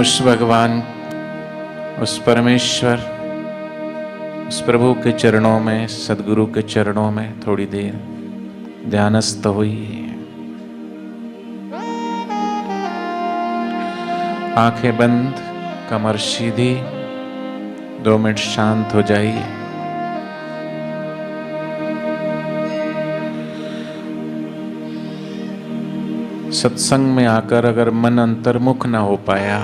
उस भगवान, उस परमेश्वर, उस प्रभु के चरणों में, सदगुरु के चरणों में थोड़ी देर ध्यानस्थ हुई। आंखें बंद, कमर सीधी, 2 मिनट शांत हो जाइए। सत्संग में आकर अगर मन अंतर्मुख ना हो पाया,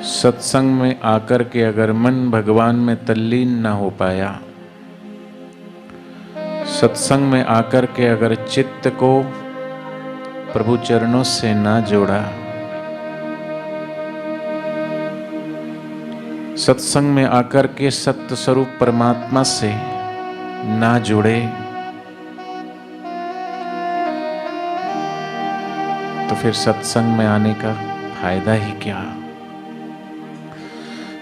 सत्संग में आकर के अगर मन भगवान में तल्लीन ना हो पाया, सत्संग में आकर के अगर चित्त को प्रभु चरणों से ना जोड़ा, सत्संग में आकर के सत्य स्वरूप परमात्मा से ना जुड़े, तो फिर सत्संग में आने का फायदा ही क्या।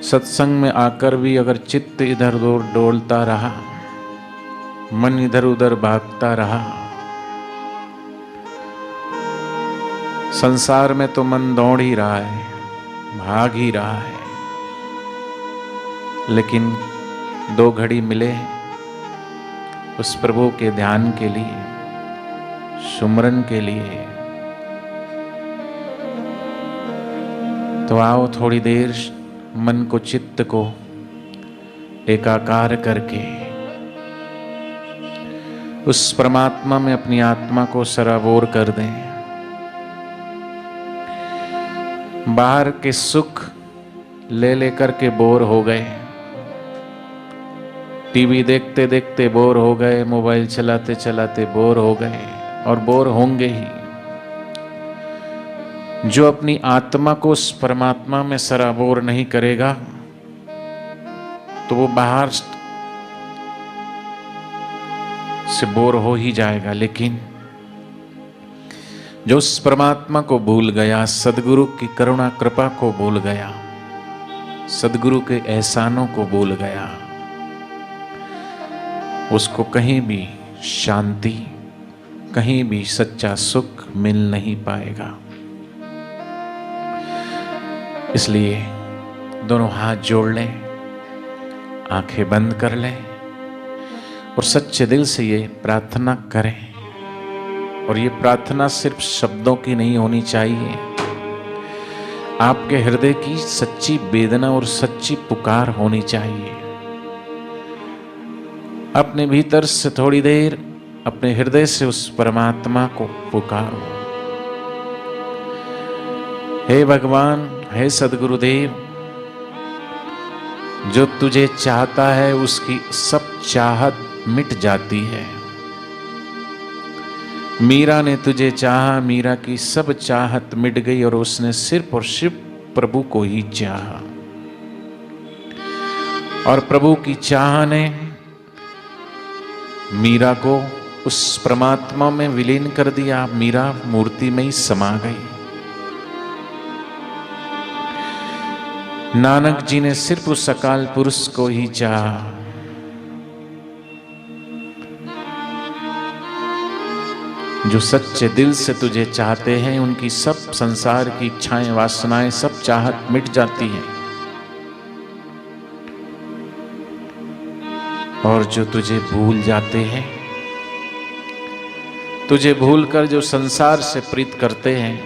सत्संग में आकर भी अगर चित्त इधर उधर डोलता रहा, मन इधर उधर भागता रहा, संसार में तो मन दौड़ ही रहा है, भाग ही रहा है, लेकिन 2 घड़ी मिले उस प्रभु के ध्यान के लिए, सुमरन के लिए, तो आओ थोड़ी देर मन को, चित्त को एकाकार करके उस परमात्मा में अपनी आत्मा को सराबोर कर दें। बाहर के सुख ले लेकर के बोर हो गए, टीवी देखते देखते बोर हो गए, मोबाइल चलाते चलाते बोर हो गए और बोर होंगे ही। जो अपनी आत्मा को उस परमात्मा में सराबोर नहीं करेगा, तो वो बाहर से बोर हो ही जाएगा। लेकिन जो उस परमात्मा को भूल गया, सदगुरु की करुणा कृपा को भूल गया, सदगुरु के एहसानों को भूल गया, उसको कहीं भी शांति, कहीं भी सच्चा सुख मिल नहीं पाएगा। इसलिए दोनों हाथ जोड़ लें, आंखें बंद कर लें और सच्चे दिल से ये प्रार्थना करें। और ये प्रार्थना सिर्फ शब्दों की नहीं होनी चाहिए, आपके हृदय की सच्ची वेदना और सच्ची पुकार होनी चाहिए। अपने भीतर से थोड़ी देर अपने हृदय से उस परमात्मा को पुकारो। हे भगवान, हे सदगुरुदेव, जो तुझे चाहता है उसकी सब चाहत मिट जाती है। मीरा ने तुझे चाहा, मीरा की सब चाहत मिट गई और उसने सिर्फ और सिर्फ प्रभु को ही चाहा। और प्रभु की चाह ने मीरा को उस परमात्मा में विलीन कर दिया। मीरा मूर्ति में ही समा गई। नानक जी ने सिर्फ उस अकाल पुरुष को ही चाहा। जो सच्चे दिल से तुझे चाहते हैं, उनकी सब संसार की इच्छाएं, वासनाएं, सब चाहत मिट जाती हैं। और जो तुझे भूल जाते हैं, तुझे भूलकर जो संसार से प्रीत करते हैं,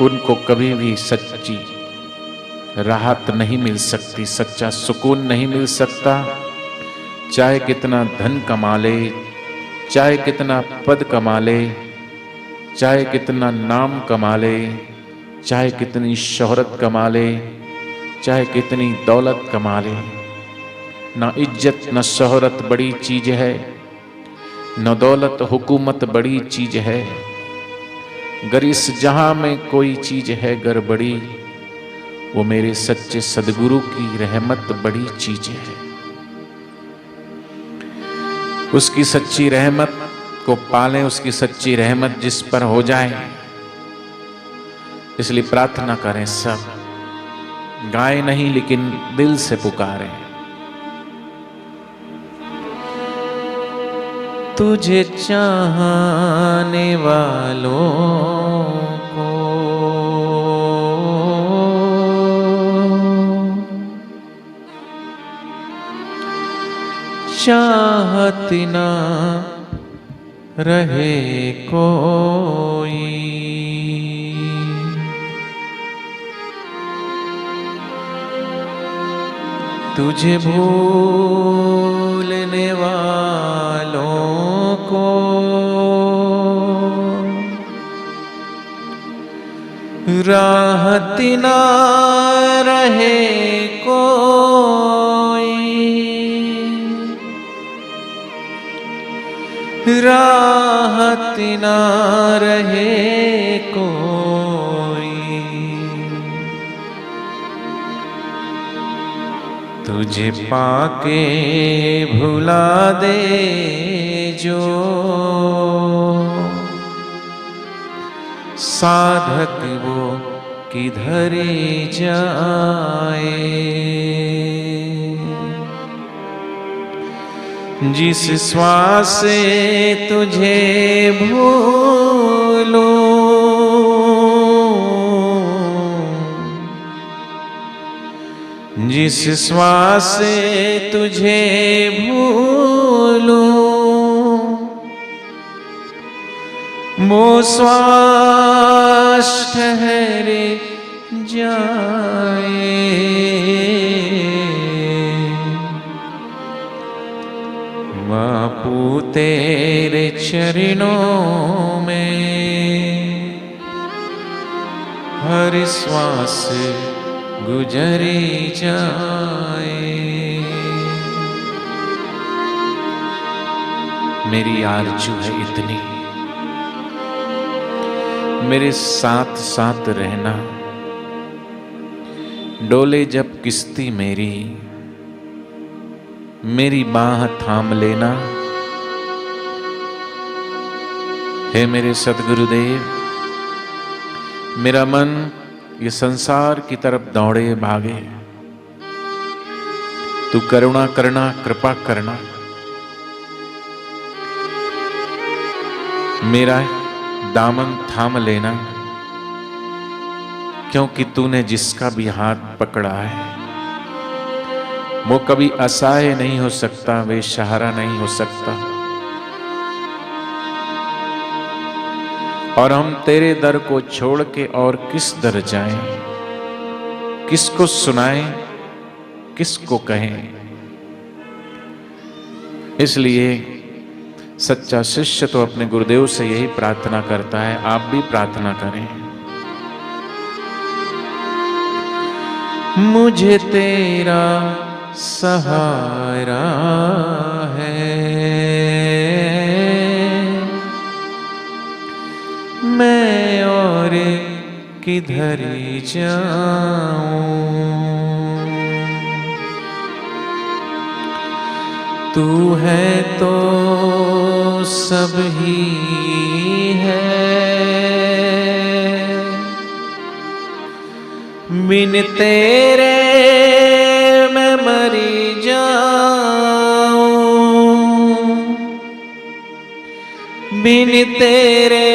उनको कभी भी सच्ची राहत नहीं मिल सकती, सच्चा सुकून नहीं मिल सकता। चाहे कितना धन कमा ले, चाहे कितना पद कमा ले, चाहे कितना नाम कमा ले, चाहे कितनी शोहरत कमा ले, चाहे कितनी दौलत कमा ले, ना इज्जत न शोहरत बड़ी चीज है, न दौलत हुकूमत बड़ी चीज है। गर इस जहां में कोई चीज है गड़बड़ी, वो मेरे सच्चे सदगुरु की रहमत बड़ी चीज है। उसकी सच्ची रहमत को पालें, उसकी सच्ची रहमत जिस पर हो जाए। इसलिए प्रार्थना करें, सब गाएं नहीं लेकिन दिल से पुकारें। तुझे चाहने वालों को चाहत ना रहे कोई, तुझे भूलने वालों को राहत ना रहे कोई, राहत ना रहे कोई। तुझे पाके भुला दे जो साधक वो किधर जाए। जिस श्वास से तुझे भूलो जिस श्वास से तुझे भूलूं वो श्वास ठहरे जाए। बापू तेरे चरणों में हर श्वास गुजरी जाए। मेरी आरज़ू है इतनी, मेरे साथ साथ रहना, डोले जब किश्ती मेरी बाह थाम लेना। हे मेरे सद्गुरुदेव, मेरा मन ये संसार की तरफ दौड़े भागे, तू करुणा करना, कृपा करना। मेरा दामन थाम लेना, क्योंकि तूने जिसका भी हाथ पकड़ा है वो कभी असहाय नहीं हो सकता, वे सहारा नहीं हो सकता। और हम तेरे दर को छोड़ के और किस दर जाएं, किसको सुनाएं, किसको कहें। इसलिए सच्चा शिष्य तो अपने गुरुदेव से यही प्रार्थना करता है, आप भी प्रार्थना करें। मुझे तेरा सहारा है, मैं और किधर जाऊं। तू है तो सब ही है, बिन तेरे मैं मरी जाऊं, बिन तेरे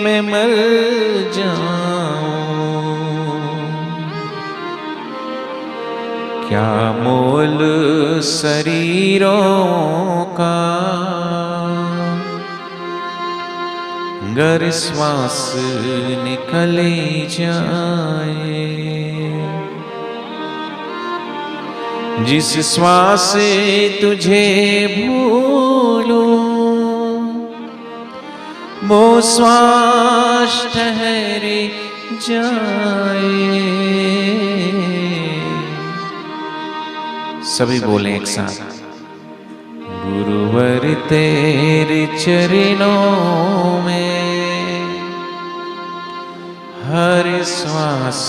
मैं मर जाऊं। क्या मोल शरीरों का गर श्वास निकले जाए। जिस श्वास से तुझे भूलूं वो श्वास ठहरे जाए। सभी बोले एक साथ, गुरुवर तेरे चरणों में हर श्वास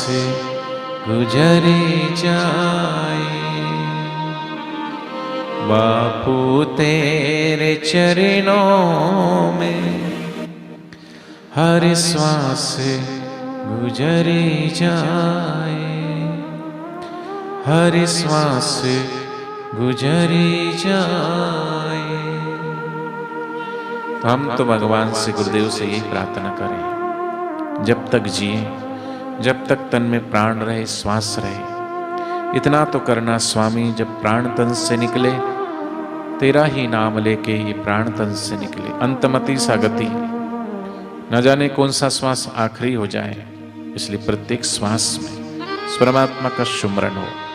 गुजरे जाए। बापू तेरे चरणों में हर श्वास गुजरे जाए, हर श्वास गुजरी जाए। तो हम तो भगवान से, गुरुदेव से यही प्रार्थना करें, जब तक जिए, जब तक तन में प्राण रहे, श्वास रहे, इतना तो करना स्वामी, जब प्राण तन से निकले, तेरा ही नाम लेके ये प्राण तन से निकले, अंतमति सा गति, न जाने कौन सा श्वास आखिरी हो जाए, इसलिए प्रत्येक श्वास में परमात्मा का सुमरण हो।